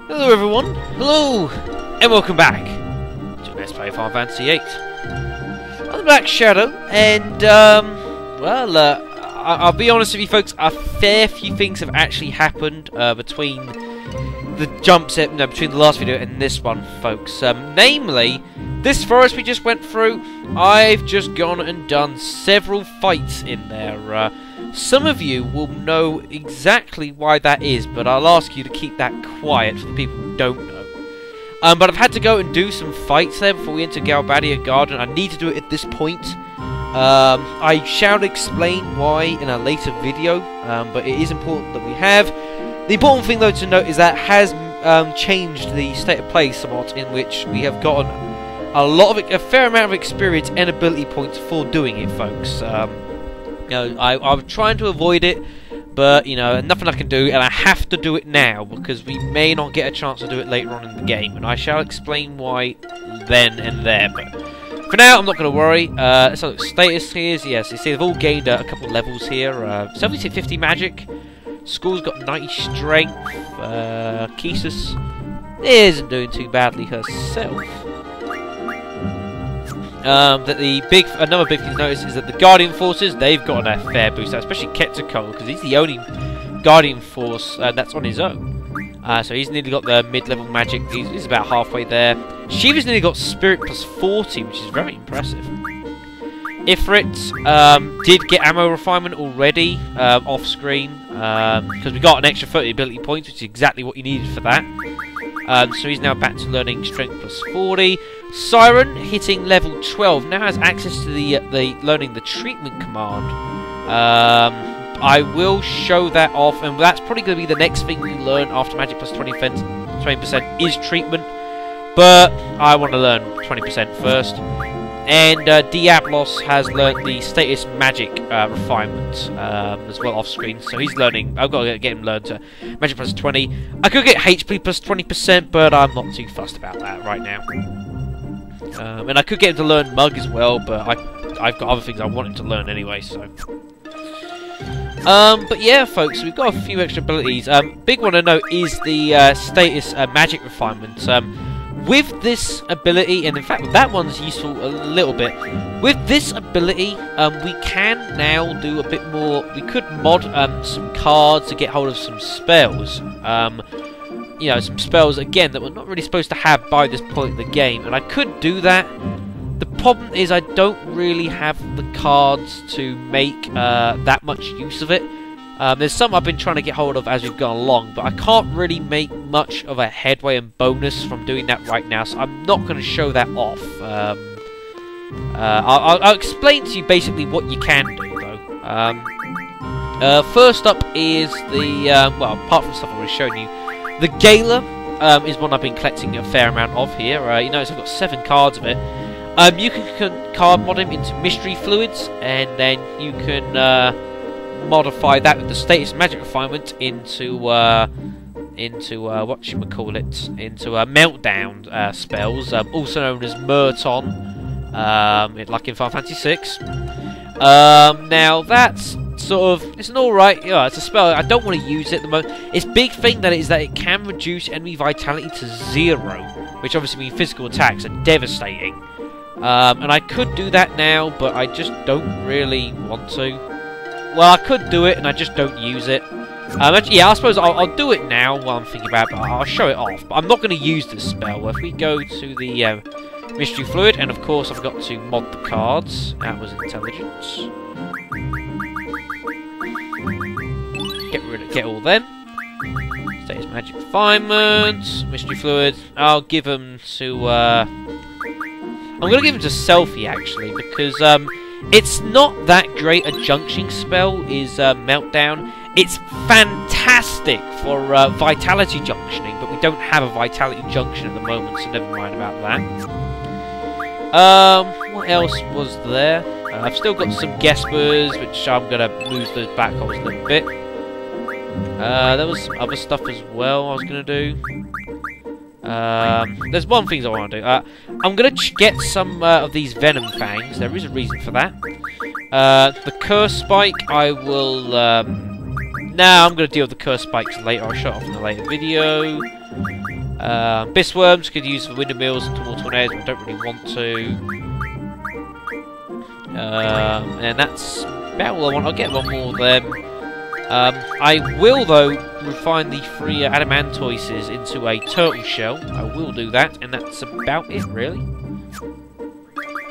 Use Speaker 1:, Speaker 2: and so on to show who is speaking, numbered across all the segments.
Speaker 1: Hello everyone, hello, and welcome back to Let's Play Final Fantasy VIII. I'm the Black Shadow, and well, I'll be honest with you folks, a fair few things have actually happened between the between the last video and this one, folks. Namely, this forest we just went through, I've just gone and done several fights in there. Some of you will know exactly why that is, but I'll ask you to keep that quiet for the people who don't know. But I've had to go and do some fights there before we enter Galbadia Garden. I need to do it at this point. I shall explain why in a later video, but it is important that we have. The important thing though to note is that has changed the state of play somewhat, in which we have gotten a fair amount of experience and ability points for doing it, folks. You know, I'm trying to avoid it, but you know, nothing I can do, and I have to do it now because we may not get a chance to do it later on in the game, and I shall explain why then and there. But for now, I'm not going to worry. So status here is, yes, you see they've all gained a couple of levels here. Selphie's hit 50 magic. School's got 90 strength. Quistis isn't doing too badly herself. Another big thing to notice is that the Guardian forces, they've gotten a fair boost, especially Quetzalcoatl, because he's the only Guardian force that's on his own. So he's nearly got the mid-level magic. He's about halfway there. Shiva's nearly got Spirit plus 40, which is very impressive. Ifrit did get ammo refinement already off screen, because we got an extra 30 ability points, which is exactly what you needed for that. So he's now back to learning Strength plus 40. Siren, hitting level 12, now has access to the learning the treatment command. I will show that off, and that's probably going to be the next thing we learn after Magic plus 20% is treatment. But I want to learn 20% first. And Diablos has learned the status magic refinement as well off screen, so he's learning. I've got to get him learned to magic plus 20. I could get HP plus 20%, but I'm not too fussed about that right now. And I could get him to learn Mug as well, but I've got other things I want him to learn anyway. So, but yeah, folks, we've got a few extra abilities. Big one to note is the status magic refinement. With this ability, and in fact that one's useful a little bit, with this ability we can now do a bit more. We could mod some cards to get hold of some spells, you know, some spells again that we're not really supposed to have by this point in the game, and I could do that. The problem is I don't really have the cards to make that much use of it. There's some I've been trying to get hold of as we've gone along, but I can't really make much of a headway and bonus from doing that right now, so I'm not going to show that off. I'll explain to you basically what you can do, though. First up is the, well, apart from stuff I've already shown you, the Gala is one I've been collecting a fair amount of here. You notice I've got 7 cards of it. You can card mod him into Mystery Fluids, and then you can modify that with the status magic refinement into whatchamacallit, into meltdown spells, also known as Merton, like in Final Fantasy VI. Now that's sort of, it's an alright, yeah, it's a spell. I don't want to use it at the moment. Its big thing that is that it can reduce enemy vitality to 0, which obviously means physical attacks are devastating. And I could do that now, but I just don't really want to. Well, I could do it, and I just don't use it. Actually, yeah, I suppose I'll do it now while I'm thinking about it, but I'll show it off. But I'm not going to use this spell. If we go to the Mystery Fluid, and of course I've got to mod the cards. That was intelligence. Get all them. Status Magic Refinement, Mystery Fluid. I'll give them to... I'm going to give them to Selphie, actually, because... it's not that great a junctioning spell, is Meltdown. It's fantastic for Vitality junctioning, but we don't have a Vitality junction at the moment, so never mind about that. What else was there? I've still got some Gespers, which I'm going to lose those black holes a little bit. There was some other stuff as well I was going to do. There's one thing I want to do. I'm going to get some of these Venom Fangs. There is a reason for that. The Curse Spike I will Now I'm going to deal with the curse spikes later. I'll show it off in a later video. Bisworms could use for window mills and more tornadoes, but I don't really want to. And that's about all I want. I'll get one more of them. I will, though, refine the 3 adamantoises into a turtle shell. I will do that, and that's about it, really.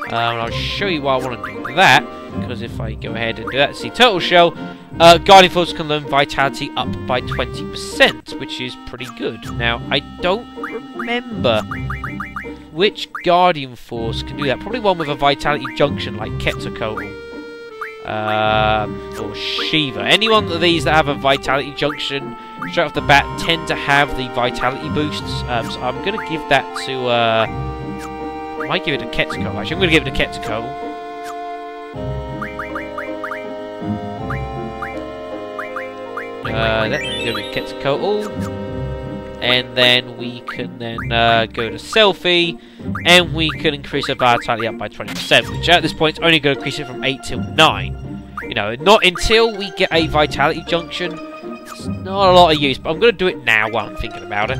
Speaker 1: I'll show you why I want to do that, because if I go ahead and do that, see, turtle shell, Guardian Force can learn Vitality up by 20%, which is pretty good. Now, I don't remember which Guardian Force can do that. Probably one with a Vitality Junction, like Quetzalcoatl. Or Shiva. Any one of these that have a Vitality Junction straight off the bat tend to have the Vitality boosts. So I'm going to give that to... I might give it to Quetzalcoatl, actually. I'm going to give it to Quetzalcoatl. That's going to be Quetzalcoatl. And then we can then go to Selfie, and we can increase our Vitality up by 20%, which at this point is only going to increase it from 8 till 9. You know, not until we get a Vitality Junction. It's not a lot of use, but I'm going to do it now while I'm thinking about it.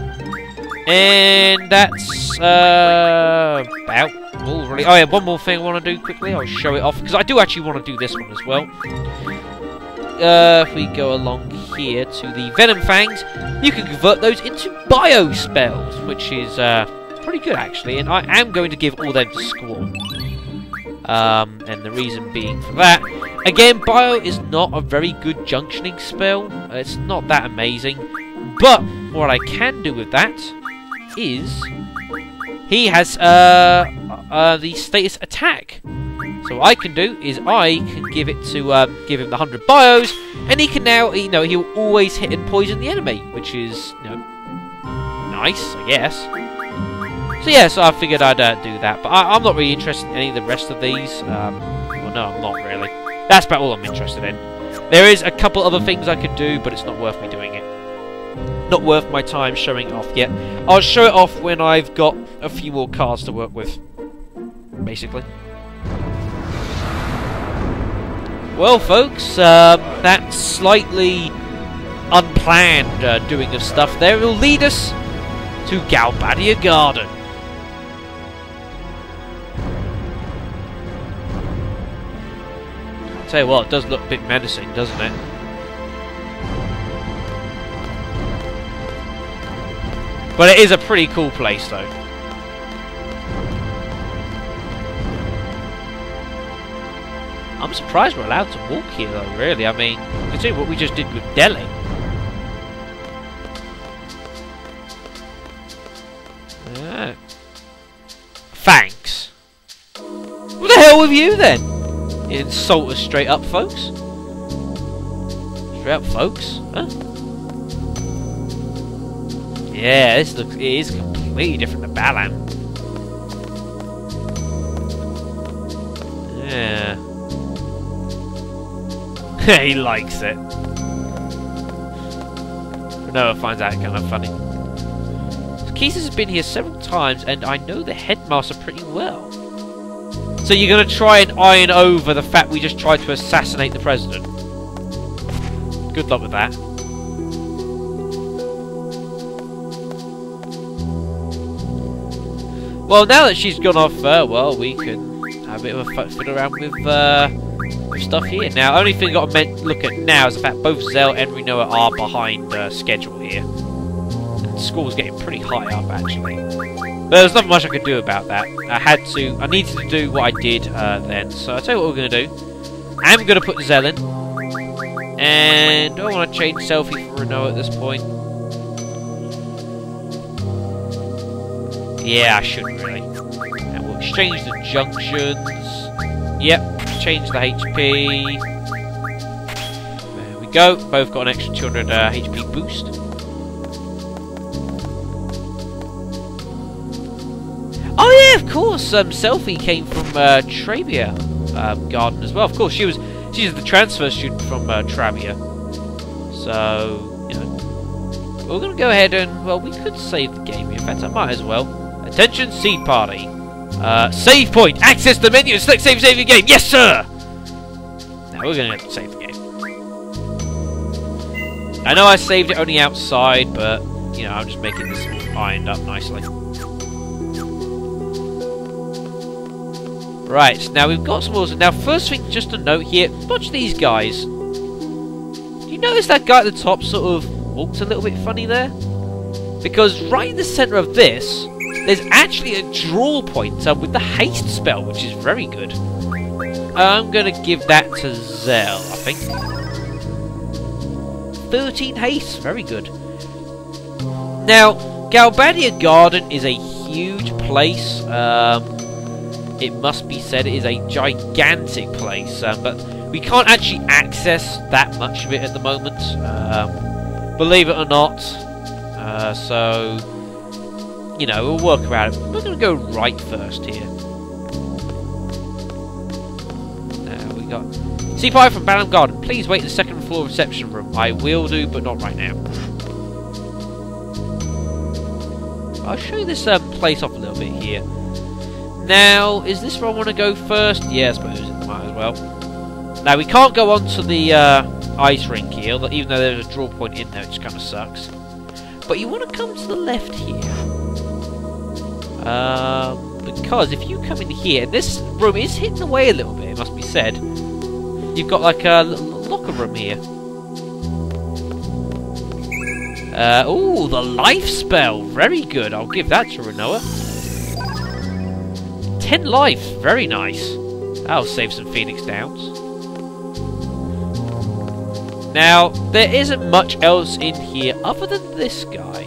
Speaker 1: And that's about all really. Oh yeah, one more thing I want to do quickly. I'll show it off, because I do actually want to do this one as well. If we go along here to the Venom Fangs, you can convert those into Bio Spells, which is pretty good actually, and I am going to give all them to Squall. And the reason being for that, again, Bio is not a very good junctioning spell. It's not that amazing, but what I can do with that is he has the status attack. So what I can do is I can give it to give him the 100 bios, and he can now, you know, he'll always hit and poison the enemy, which is, you know, nice, I guess. So yeah, so I figured I'd do that, but I'm not really interested in any of the rest of these. Well, no, I'm not really. That's about all I'm interested in. There is a couple other things I could do, but it's not worth me doing it. Not worth my time showing it off yet. I'll show it off when I've got a few more cards to work with, basically. Well, folks, that slightly unplanned doing of stuff there will lead us to Galbadia Garden. I'll tell you what, it does look a bit menacing, doesn't it? But it is a pretty cool place, though. I'm surprised we're allowed to walk here, though, really. I mean, considering what we just did with Delhi. Yeah. Thanks. What the hell with you, then? You insult us straight up, folks. Straight up, folks. Huh? Yeah, this looks, it is completely different to Balan. Yeah. He likes it. Noah finds that kind of funny. Quistis has been here several times, and I know the Headmaster pretty well. So you're going to try and iron over the fact we just tried to assassinate the President? Good luck with that. Well, now that she's gone off, well, we can have a bit of a fiddle around with stuff here. Now, only thing I've got to look at now is the fact both Zell and Renoa are behind schedule here. And Squall's getting pretty high up, actually. But there's not much I could do about that. I needed to do what I did then. So I'll tell you what we're going to do. I'm going to put Zell in. And do I want to change Selfie for Renoa at this point? Yeah, I should really. And we'll exchange the junctions. Yep, change the HP. There we go. Both got an extra 200 HP boost. Oh yeah, of course. Selfie came from Galbadia Garden as well. Of course, she's the transfer student from Travia. So you know, we're gonna go ahead and we could save the game. In fact, I might as well. Attention, seed party. Save point. Access the menu. Select save the game. Yes, sir. Now we're gonna have to save the game. I know I saved it only outside, but, you know, I'm just making this all ironed up nicely. Right, now we've got some walls. Now, first thing, just a note here, watch these guys. Do you notice that guy at the top sort of walks a little bit funny there? Because right in the centre of this, there's actually a draw pointer with the haste spell, which is very good. I'm going to give that to Zell, I think. 13 haste, very good. Now, Galbadia Garden is a huge place. It must be said, it is a gigantic place, but we can't actually access that much of it at the moment, believe it or not. So, you know, we'll work around it. We're going to go right first here. Now we got C5 from Galbadia Garden. Please wait in the second floor reception room. I will do, but not right now. I'll show you this place off a little bit here. Now, is this where I want to go first? Yeah, I suppose it might as well. Now, we can't go on to the ice rink here, even though there's a draw point in there, which kind of sucks. But you want to come to the left here. Because if you come in here, this room is hidden away a little bit, it must be said. You've got like a locker room here. Ooh, the life spell. Very good. I'll give that to Renoa. 10 life. Very nice. That'll save some Phoenix Downs. Now, there isn't much else in here other than this guy.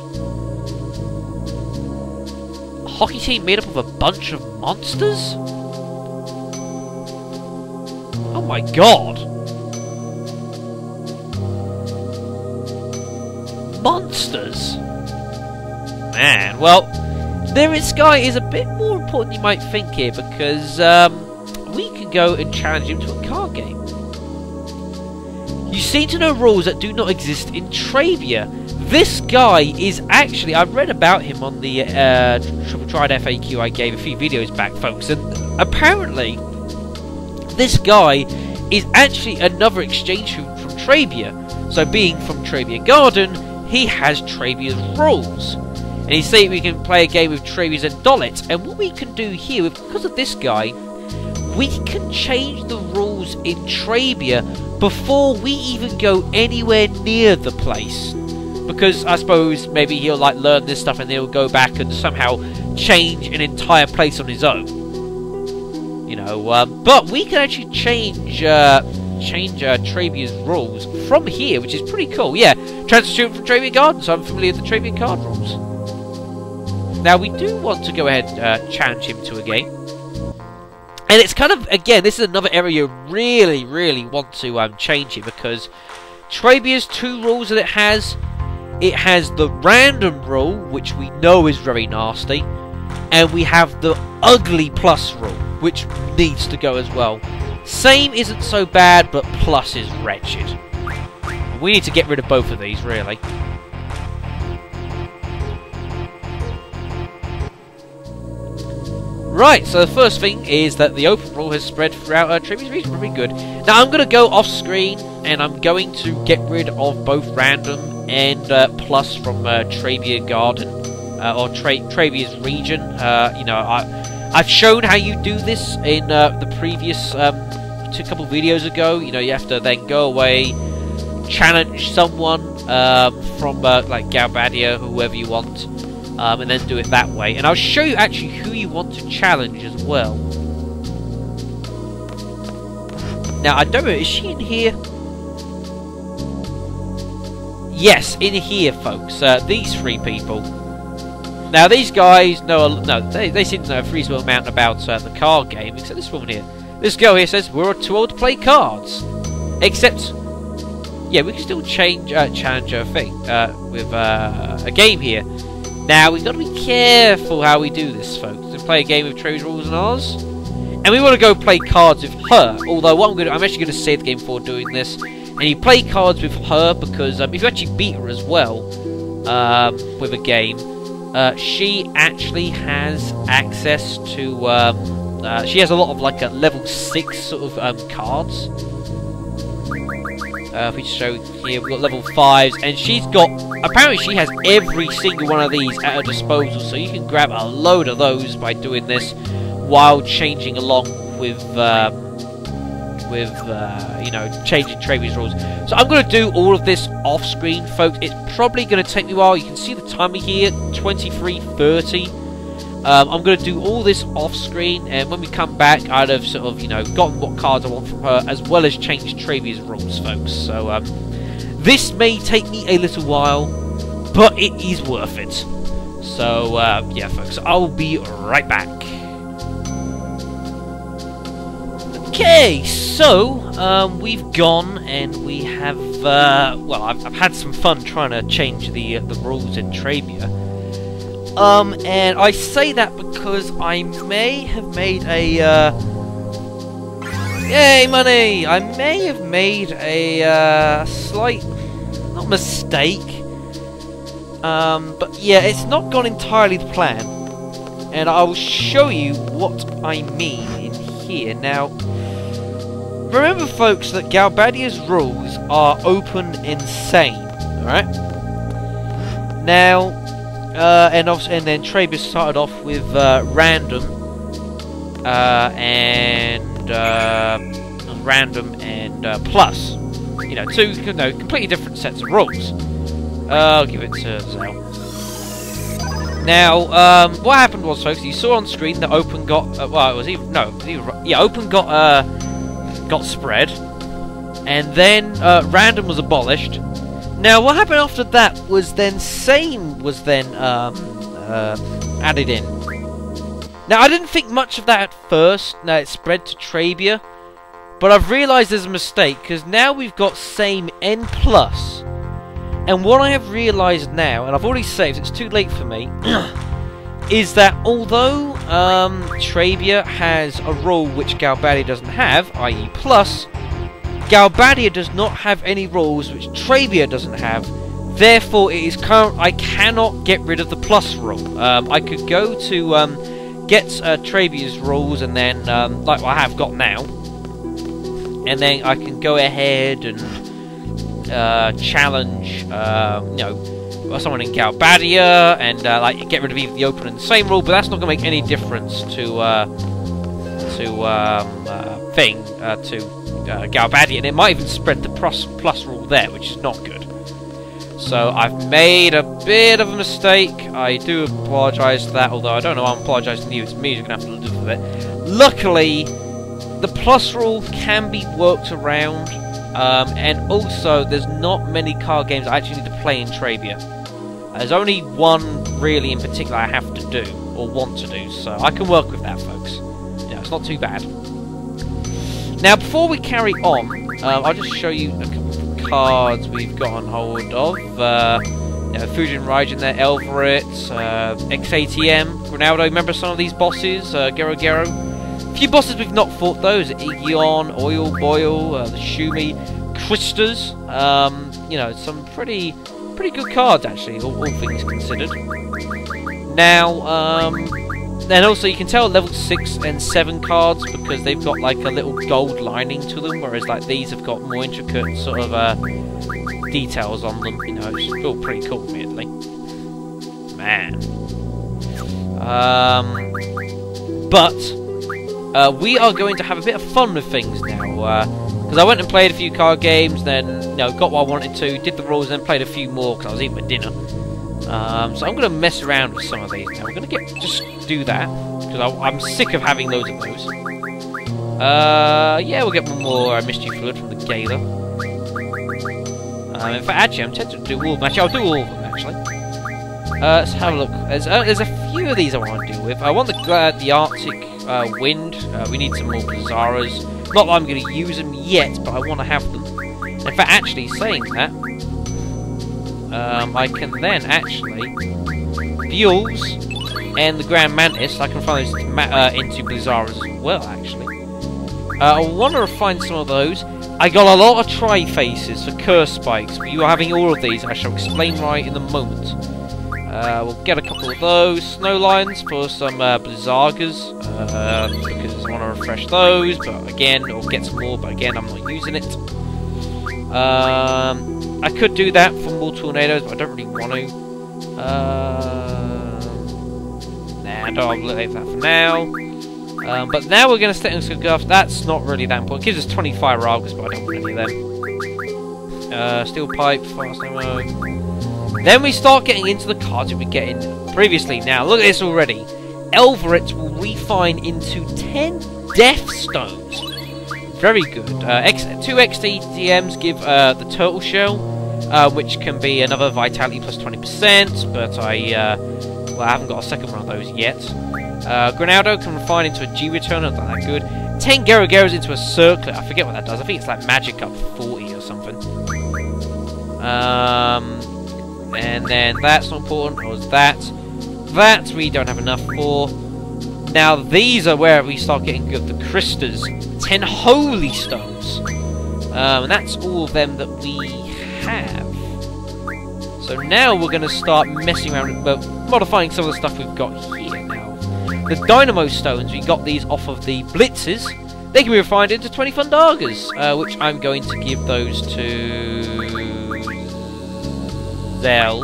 Speaker 1: A hockey team made up of a bunch of monsters? Oh my god. Monsters? Man, well, this guy is a bit more important than you might think here, because we can go and challenge him to a card game. You seem to know rules that do not exist in Trabia. This guy is actually, I've read about him on the Triple Triad FAQ I gave a few videos back, folks, and apparently this guy is actually another exchange from Trabia. So being from Galbadia Garden, he has Trabia's rules. And he's saying we can play a game with Trabia's and Dolet. And what we can do here, because of this guy, we can change the rules in Trabia before we even go anywhere near the place. Because I suppose maybe he'll like learn this stuff and he'll go back and somehow change an entire place on his own. You know, but we can actually change Trabia's rules from here, which is pretty cool. Yeah, transfer student from Galbadia Garden, so I'm familiar with the Galbadia card rules. Now, we do want to go ahead and challenge him to a game. And it's kind of, again, this is another area you really, really want to change here, because Trabia's 2 rules that it has the random rule, which we know is very nasty, and we have the ugly plus rule, which needs to go as well. Same isn't so bad, but plus is wretched. We need to get rid of both of these, really. Right, so the first thing is that the open rule has spread throughout Trabia's region. Very good. Now I'm going to go off screen, and I'm going to get rid of both random and plus from Galbadia Garden, or Trabia's region. You know, I've shown how you do this in the previous couple videos ago. You know, you have to then go away, challenge someone from like Galbadia, whoever you want, and then do it that way. And I'll show you actually who you want to challenge as well. Now, I don't know, is she in here? Yes, in here, folks. These 3 people. Now, these guys know, they seem to know a reasonable amount about the card game, except this woman here. This girl here says, we're too old to play cards. Except, yeah, we can still challenge her thing with a game here. Now, we've got to be careful how we do this, folks. To play a game with Trabia's rules and ours. And we want to go play cards with her. Although, what I'm actually going to save the game before doing this. And you play cards with her because if you actually beat her as well with a game, she actually has access to... she has a lot of like level 6 sort of cards. If we show here, we've got level 5s, and she's got, apparently she has every single one of these at her disposal, so you can grab a load of those by doing this while changing along with you know, changing Travia's rules. So I'm going to do all of this off screen, folks. It's probably going to take me a while. You can see the timer here, 23:30. I'm going to do all this off screen, and when we come back, I'd have sort of, you know, gotten what cards I want from her, as well as changed Travia's rules, folks. So this may take me a little while, but it is worth it. So yeah, folks, I'll be right back. Okay, so we've gone and we have well, I've had some fun trying to change the rules in Trabia. And I say that because I may have made a yay money! I may have made a slight, not mistake, but yeah, it's not gone entirely to plan, and I will show you what I mean in here now. Remember, folks, that Galbadia's rules are open insane, alright? Now, and then Trabia started off with random, and plus. You know, two completely different sets of rules. I'll give it to Zell. Now, what happened was, folks, you saw on screen that open got well, it was even open got spread, and then random was abolished. Now, what happened after that was then same was then added in. Now, I didn't think much of that at first. Now it spread to Trabia, but I've realised there's a mistake, because now we've got same N+. And what I have realised now, and I've already saved, it's too late for me, is that although Trabia has a rule which Galbadia doesn't have, i.e. plus, Galbadia does not have any rules which Trabia doesn't have. Therefore, it is I cannot get rid of the plus rule. I could go to get Trabia's rules, and then like I have got now, and then I can go ahead and challenge, you know, someone in Galbadia, and like get rid of either the open and the same rule. But that's not going to make any difference to Galbadia, and it might even spread the plus rule there, which is not good. So I've made a bit of a mistake. I do apologise for that, although I don't know why I'm apologising to you. It's me who's going to have to live with it. Luckily, the plus rule can be worked around, and also there's not many card games I actually need to play in Trabia. There's only one really in particular I have to do, or want to do, so I can work with that, folks. You know, it's not too bad. Now, before we carry on, I'll just show you a couple of cards we've got on hold of. You know, Fujin Raijin there, Elverit, XATM, Granaldo. Remember some of these bosses? Gero. A few bosses we've not fought, those. Igion, Oil Boil, the Shumi, Quistis. You know, some pretty good cards, actually, all things considered. Now, then also you can tell level 6 and 7 cards, because they've got like a little gold lining to them, whereas like these have got more intricate sort of details on them. You know, it's all pretty cool, weirdly. Man. But we are going to have a bit of fun with things now, because I went and played a few card games, then you know, got what I wanted to, did the rules, then played a few more because I was eating my dinner. So I'm going to mess around with some of these now. We're going to just do that, because I'm sick of having loads of those. Yeah, we'll get one more Mystery Fluid from the Gala. In fact, actually, I'm tempted to do all of them. Actually, I'll do all of them, actually. Let's have a look. There's a few of these I want to deal with. I want the Arctic Wind. We need some more Bizarras. Not that I'm going to use them yet, but I want to have them. In fact, actually, saying that, I can then actually Bules and the Grand Mantis. I can find those into Bizarras as well. Actually, I want to refine some of those. I got a lot of Tri-Faces for Curse Spikes. But you are having all of these. I shall explain right in a moment. We'll get a couple of those Snow Lions for some Blizzargas, because I want to refresh those. But again, or get some more. But again, I'm not using it. I could do that for more tornadoes, but I don't really want to. Nah, I'll leave that for now. But now we're going to stick in Gulf. That's not really that important. It gives us 20 fire argus, but I don't want any of them. Steel pipe, fast ammo. Then we start getting into the cards that we get in previously. Now, look at this already. Elverets will refine into 10 Death Stones. Very good. 2 XTTMs give the Turtle Shell, which can be another Vitality plus 20%, but I haven't got a second one of those yet. Granado can refine into a G-Returner, not that good. 10 Gerogeros into a Circlet. I forget what that does. I think it's like magic up 40 or something. And then that's not important. Or is that? That we don't have enough for. Now these are where we start getting good. The Quistis. 10 Holy Stones. And that's all of them that we have. So now we're going to start messing around with modifying some of the stuff we've got here now. The Dynamo Stones, we got these off of the Blitzes. They can be refined into 20 Fundagas, which I'm going to give those to Zell.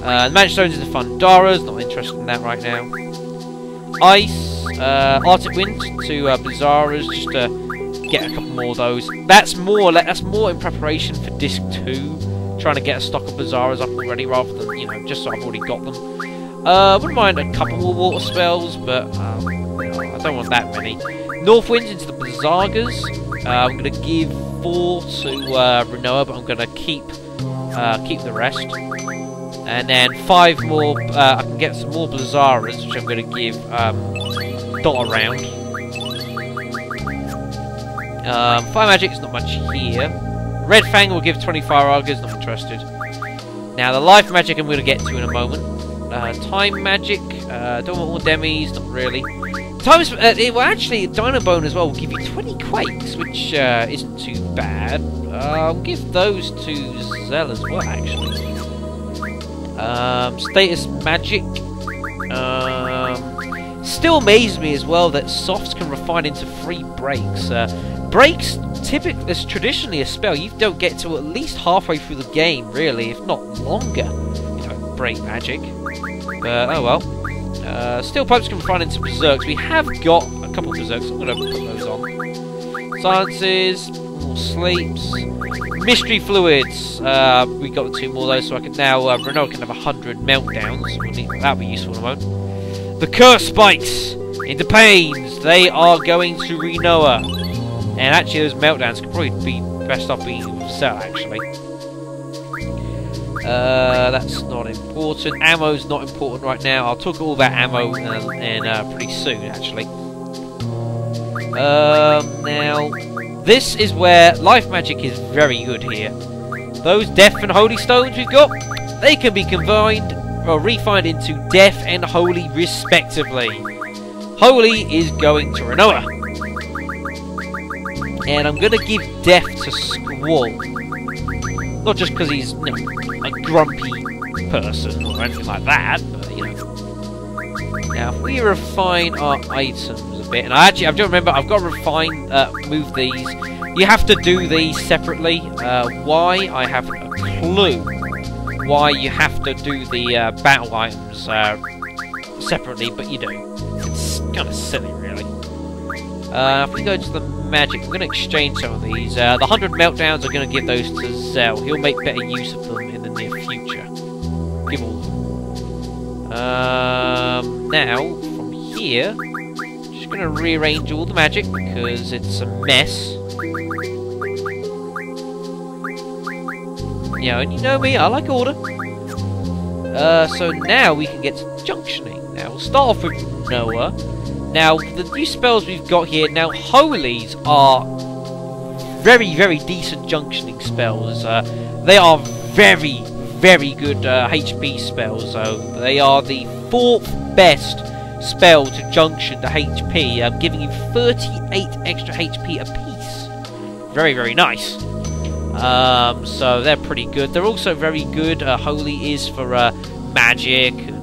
Speaker 1: The Magic Stones into Fundaras, not interested in that right now. Ice, Arctic Wind to Bizarras, just to get a couple more of those. That's more in preparation for Disc 2. Trying to get a stock of Bizarras up already, rather than, you know, just so I've already got them. Wouldn't mind a couple more water spells, but I don't want that many. North Winds into the Bizargas. I'm going to give 4 to Renoa, but I'm going to keep the rest. And then 5 more. I can get some more Bizarras, which I'm going to give dot around. Fire Magic is not much here. Red Fang will give 20 fire argus, not interested. Now the Life Magic I'm going to get to in a moment. Time Magic, don't want more demis, not really. Well, actually, Dino Bone as well will give you 20 Quakes, which isn't too bad. I'll give those to Zell as well, actually. Status Magic. Still amazes me as well that Softs can refine into 3 breaks. Breaks typically is traditionally a spell you don't get to at least halfway through the game, really, if not longer. You know, break magic. But oh well. Steel pipes can refine into berserks. We have got a couple of berserks. I'm going to put those on. Silences, more sleeps, mystery fluids. We got the 2 more of those, so I can now Renault can have 100 meltdowns. That'll be useful in a moment. The curse spikes into pains. They are going to Renoa. And actually, those meltdowns could probably be best off being Cell, actually. That's not important. Ammo's not important right now. I'll talk all about ammo pretty soon, actually. Now, this is where Life Magic is very good here. Those Death and Holy Stones we've got, they can be combined or refined into Death and Holy, respectively. Holy is going to Renoa. And I'm going to give Death to Squall. Not just because he's, you know, a grumpy person or anything like that, but, you know. Now, if we refine our items a bit, and I don't remember, I've got to refine, move these. You have to do these separately. Why? I haven't a clue why you have to do the battle items separately, but you do. It's kind of silly, really. If we go to the magic, we're going to exchange some of these. The 100 meltdowns are going to give those to Zell. He'll make better use of them in the near future. Give all of them. Now, from here, I'm just going to rearrange all the magic because it's a mess. Yeah, and you know me, I like order. So now we can get to junctioning. Now, we'll start off with Noah. Now, the new spells we've got here, now, Holies are very, very decent junctioning spells. They are very, very good HP spells. So they are the 4th best spell to junction to HP, giving you 38 extra HP apiece. Very, very nice. So they're pretty good. They're also very good. Holy is for magic and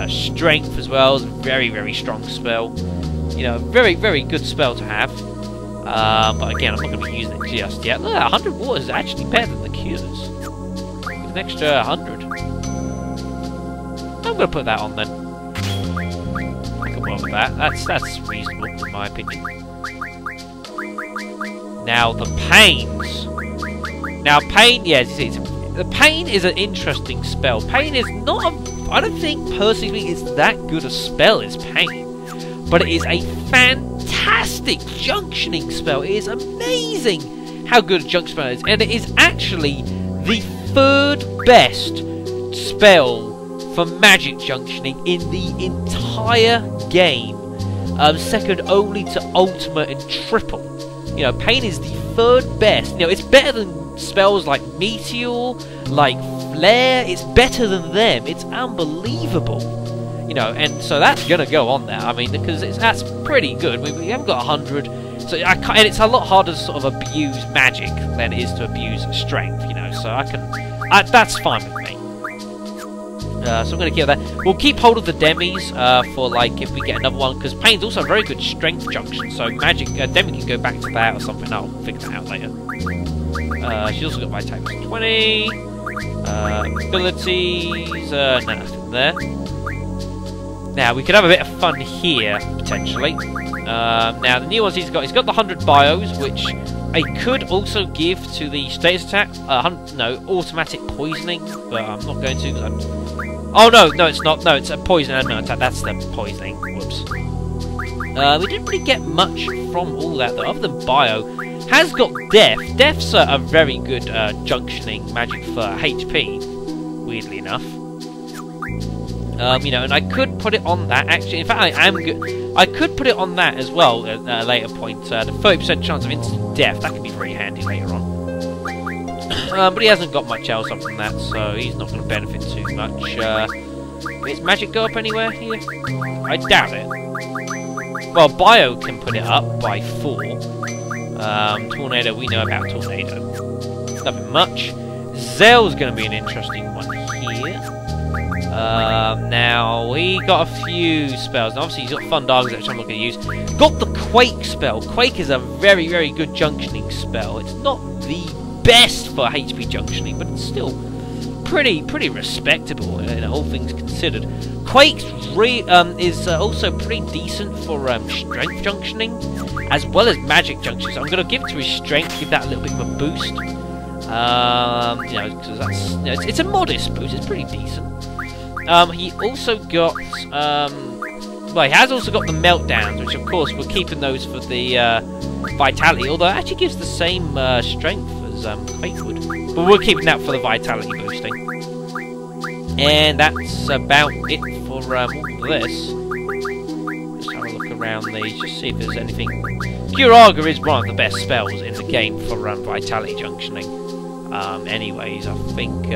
Speaker 1: strength as well. It's a very, very strong spell. You know, very, very good spell to have. But again, I'm not going to be using it just yet. Look, 100 water is actually better than the cures. An extra 100. I'm going to put that on then. I can work with that. That's reasonable in my opinion. Now the pains. Now pain, yeah, the pain is an interesting spell. Pain is not I don't think personally it's that good a spell as pain. But it is a fantastic junctioning spell. It is amazing how good a junction spell is. And it is actually the 3rd best spell for magic junctioning in the entire game. Second only to Ultimate and Triple. You know, Pain is the 3rd best. You know, it's better than spells like Meteor, like Flare. It's better than them. It's unbelievable. You know, and so that's gonna go on there. I mean, because that's pretty good. We haven't got 100, so and it's a lot harder to sort of abuse magic than it is to abuse strength. You know, so that's fine with me. So I'm gonna keep that. We'll keep hold of the demis for like if we get another one, because Pain's also a very good strength junction. So magic demi can go back to that or something. I'll figure that out later. She's also got Vitality 20. Abilities, nothing there. Now, we could have a bit of fun here, potentially. Now, the new ones he's got the 100 bios, which I could also give to the status attack. No, automatic poisoning, but I'm not going to. Oh, no, it's not. No, it's a poison element attack. That's the poisoning. Whoops. We didn't really get much from all that, though, other than bio. Has got Death. Death's a very good junctioning magic for HP, weirdly enough. You know, and I could put it on that, actually. In fact, I am good. I could put it on that as well at a later point. The 30% chance of instant death, that could be very handy later on. But he hasn't got much else up from that, so he's not going to benefit too much. Does magic go up anywhere here? I doubt it. Well, Bio can put it up by 4. Tornado, we know about Tornado. Nothing much. Zell's going to be an interesting one here. Now, we got a few spells. Now, obviously, he's got Thundagas, which I'm not going to use. Got the Quake spell. Quake is a very, very good junctioning spell. It's not the best for HP junctioning, but it's still pretty respectable, all things considered. Quake is also pretty decent for strength junctioning, as well as magic junctioning. So I'm going to give it to his strength, give that a little bit of a boost. You know, because that's, you know, it's a modest boost. It's pretty decent. He also got, well, he has also got the meltdowns, which of course we're keeping those for the vitality, although it actually gives the same strength as Quake would. But we're keeping that for the vitality boosting. And that's about it for all this. Just have a look around these, just see if there's anything. Curaga is one of the best spells in the game for vitality junctioning. Anyways, I think,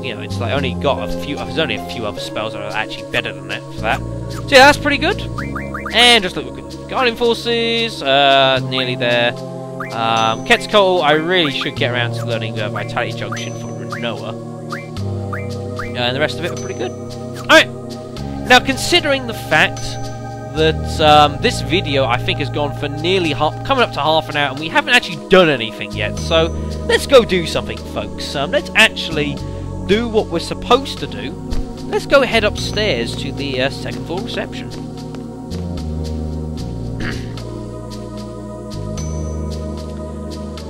Speaker 1: you know, it's like only got a few. There's only a few other spells that are actually better than that for that. So yeah, that's pretty good. And just look at Guardian Forces, nearly there. Quetzalcoatl, I really should get around to learning Vitality Junction for Renoa. And the rest of it are pretty good. Alright, now considering the fact that this video I think has gone for nearly coming up to half an hour, and we haven't actually done anything yet, so let's go do something, folks. Let's actually do what we're supposed to do. Let's go head upstairs to the second floor reception.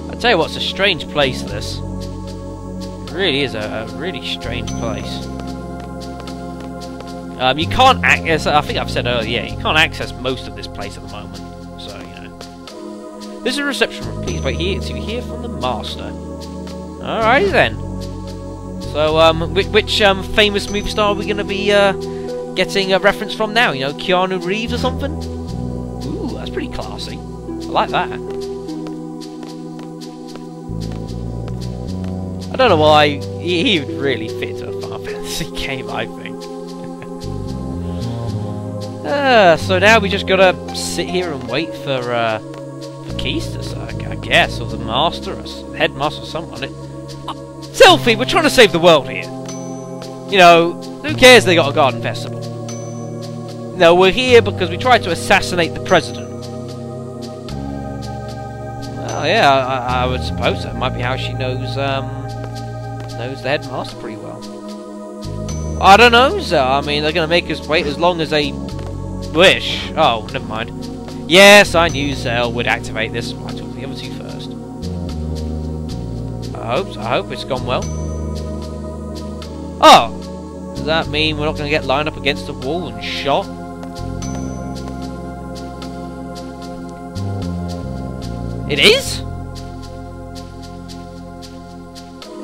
Speaker 1: I tell you what, it's a strange place, this. It really is a really strange place. You can't access, I think I've said earlier, yeah, you can't access most of this place at the moment. So, you know. This is a reception room, please wait here to hear from the Master. Alrighty then. So, which famous movie star are we going to be getting a reference from now? You know, Keanu Reeves or something? Ooh, that's pretty classy. I like that. I don't know why he would really fit into a Final Fantasy game, I think. So now we just gotta sit here and wait for Quistis, I guess, or the Master, or Headmaster, or someone. Selfie, we're trying to save the world here. You know, who cares they got a garden festival? No, we're here because we tried to assassinate the president. Oh yeah, I would suppose that might be how she knows the Headmaster pretty well. I don't know, sir. I mean, they're gonna make us wait as long as they wish. Oh, never mind. Yes, I knew Zell would activate this. I took the other two first. I hope it's gone well. Oh, does that mean we're not gonna get lined up against the wall and shot? It is?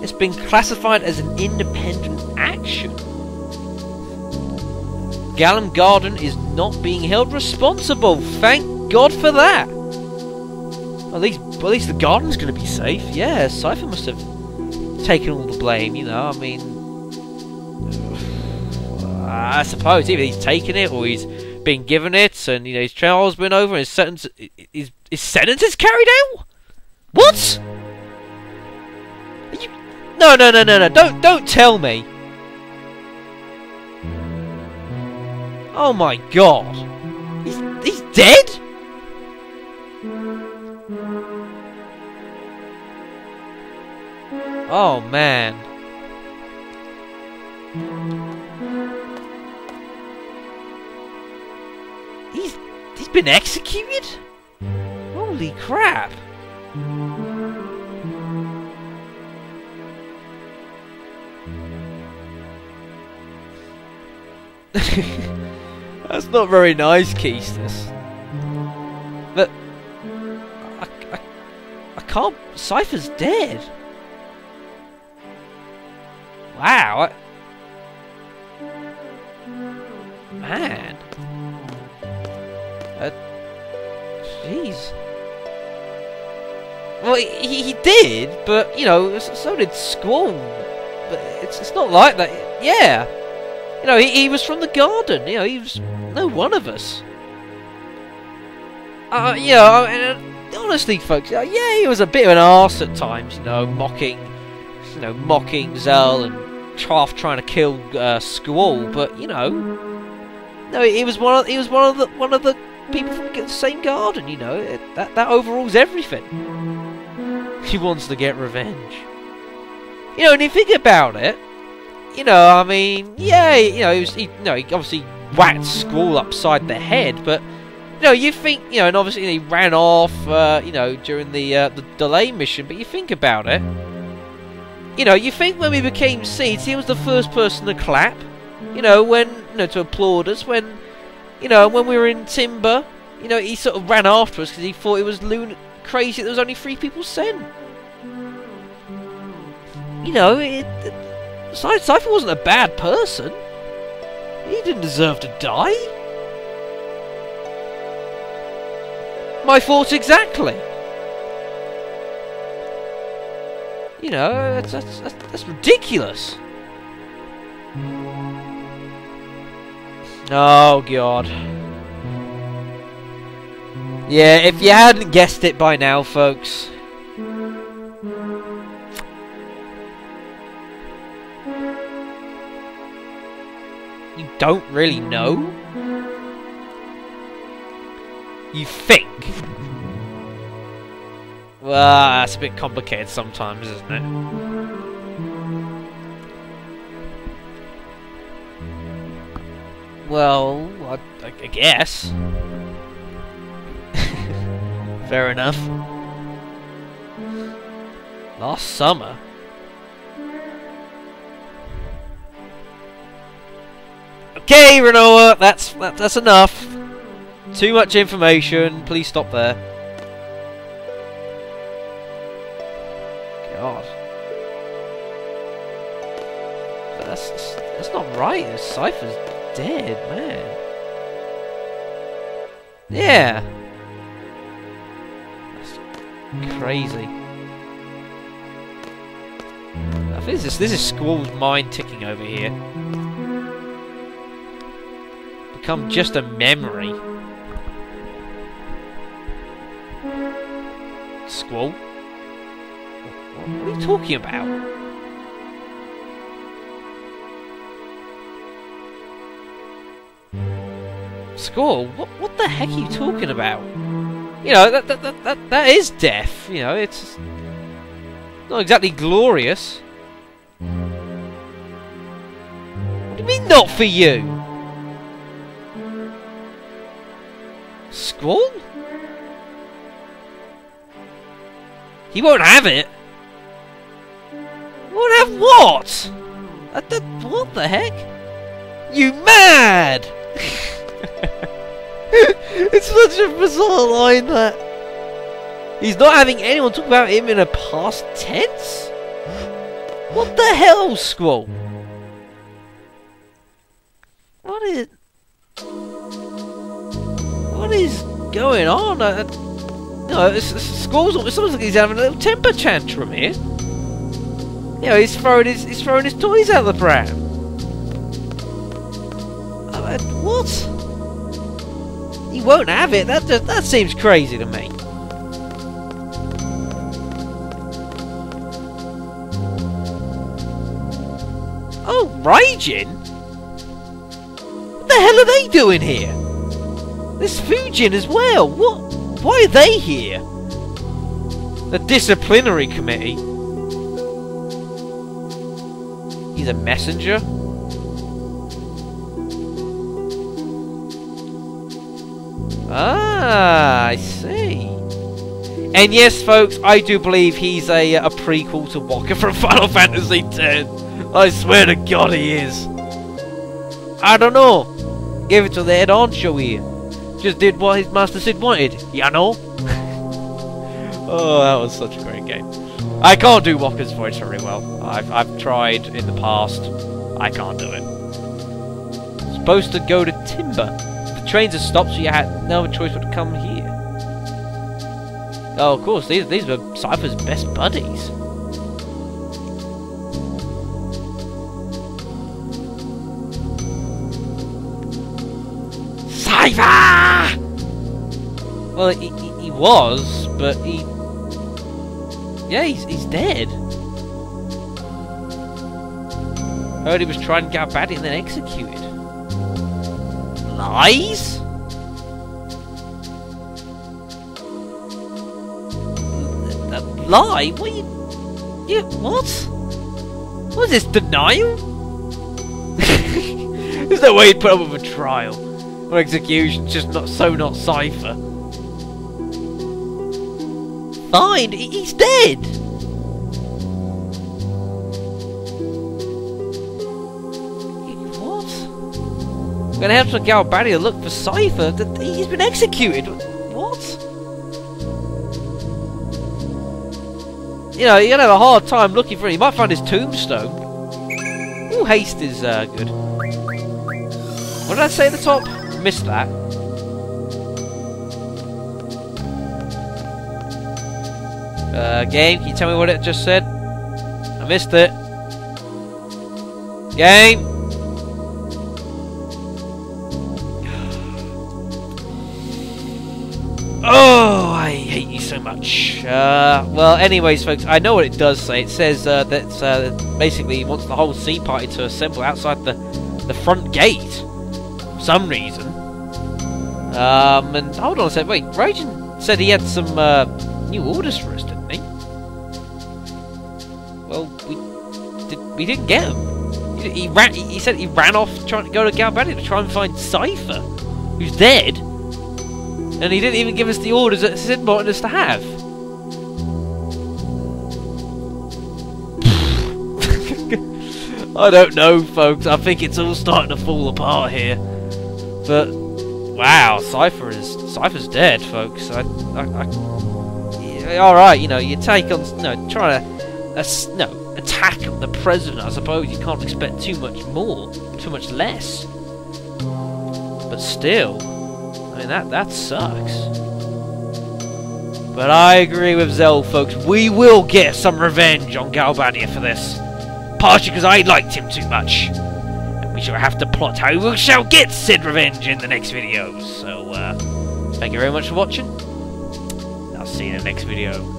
Speaker 1: It's been classified as an independent action. Galbadia Garden is not being held responsible. Thank God for that. At least the garden's going to be safe. Yeah, Cypher must have taken all the blame, you know. I mean, I suppose either he's taken it or he's been given it, and you know his trial's been over, and his sentence is carried out. What? No! Don't tell me. Oh my God! He's dead? Oh man. He's been executed? Holy crap. That's not very nice, Quistis. But I can't. Cypher's dead. Wow. Man. Jeez. Well, he did, but you know, so did Squall. But it's not like that. Yeah. You know, he was from the garden. You know, he was no one of us. You know, honestly, folks, yeah, he was a bit of an arse at times. You know, mocking Zell and trying to kill Squall. But you know, no, he was one of the people from the same garden. You know, that overrules everything. He wants to get revenge. You know, and if you think about it. You know, I mean, yeah, you know, he obviously whacked Squall upside the head, but you know, you think, you know, and obviously he ran off, you know, during the delay mission. But you think about it, you know, you think when we became seeds, he was the first person to clap, you know, to applaud us when, you know, when we were in Timber, you know, he sort of ran after us because he thought it was crazy that there was only 3 people sent. You know, Cypher wasn't a bad person. He didn't deserve to die. My thoughts exactly. You know, that's ridiculous. Oh God. Yeah, if you hadn't guessed it by now, folks. You don't really know? You think? Well, that's a bit complicated sometimes, isn't it? Well, I guess. Fair enough. Last summer? Okay, Renoa, that's enough. Too much information. Please stop there. God, but that's not right. Cypher's dead, man. Yeah, that's crazy. I think this is Squall's mind ticking over here. Become just a memory. Squall? What are you talking about? Squall? What the heck are you talking about? You know, that is death. You know, it's not exactly glorious. What do you mean, not for you? Squall? He won't have it. Won't have what? What the heck? You mad? It's such a bizarre line that he's not having anyone talk about him in a past tense. What the hell, Squall? What is going on? No, Squall's almost like he's having a little temper tantrum here. You know, he's throwing his toys out of the pram. What? He won't have it. That seems crazy to me. Oh, raging? What the hell are they doing here? There's Fujin as well. What? Why are they here? The disciplinary committee. He's a messenger. Ah, I see. And yes, folks, I do believe he's a prequel to Walker from Final Fantasy X. I swear to God he is. I don't know. Give it to the head honcho here. Just did what his master said wanted, you know? Oh, that was such a great game. I can't do Walker's voice very well. I've tried in the past. I can't do it. Supposed to go to Timber. The trains have stopped, so you had no other choice but to come here. Oh, of course, these were Cypher's best buddies. Cypher! Well, he was, but he... Yeah, he's dead. Heard he was trying to get Galbadia and then executed. Lies? A lie? What are you... what? What is this, denial? There's no way he'd put up with a trial or execution, just not Cypher. Fine, he's dead. What? I'm gonna have to Galbadia look for Cypher. He's been executed. What? You know, you're gonna have a hard time looking for him. You might find his tombstone. Ooh, haste is good. What did I say at the top? Missed that. Game, can you tell me what it just said? I missed it. Game! Oh, I hate you so much. Well, anyways, folks, I know what it does say. It says that basically he wants the whole sea party to assemble outside the front gate. For some reason. And hold on a sec. Wait, Rajan said he had some new orders for us, didn't he? Well, we didn't get them. He said he ran off trying to go to Galbadia to try and find Cypher, who's dead. And he didn't even give us the orders that Sid wanted us to have. I don't know, folks. I think it's all starting to fall apart here. But wow, Cypher's dead, folks. All right, you know, you take on, try to, attack the president. I suppose you can't expect too much less. But still, I mean that sucks. But I agree with Zell, folks. We will get some revenge on Galbadia for this. Partially because I liked him too much. And we shall have to plot how we shall get said revenge in the next video. So, thank you very much for watching. I'll see you in the next video.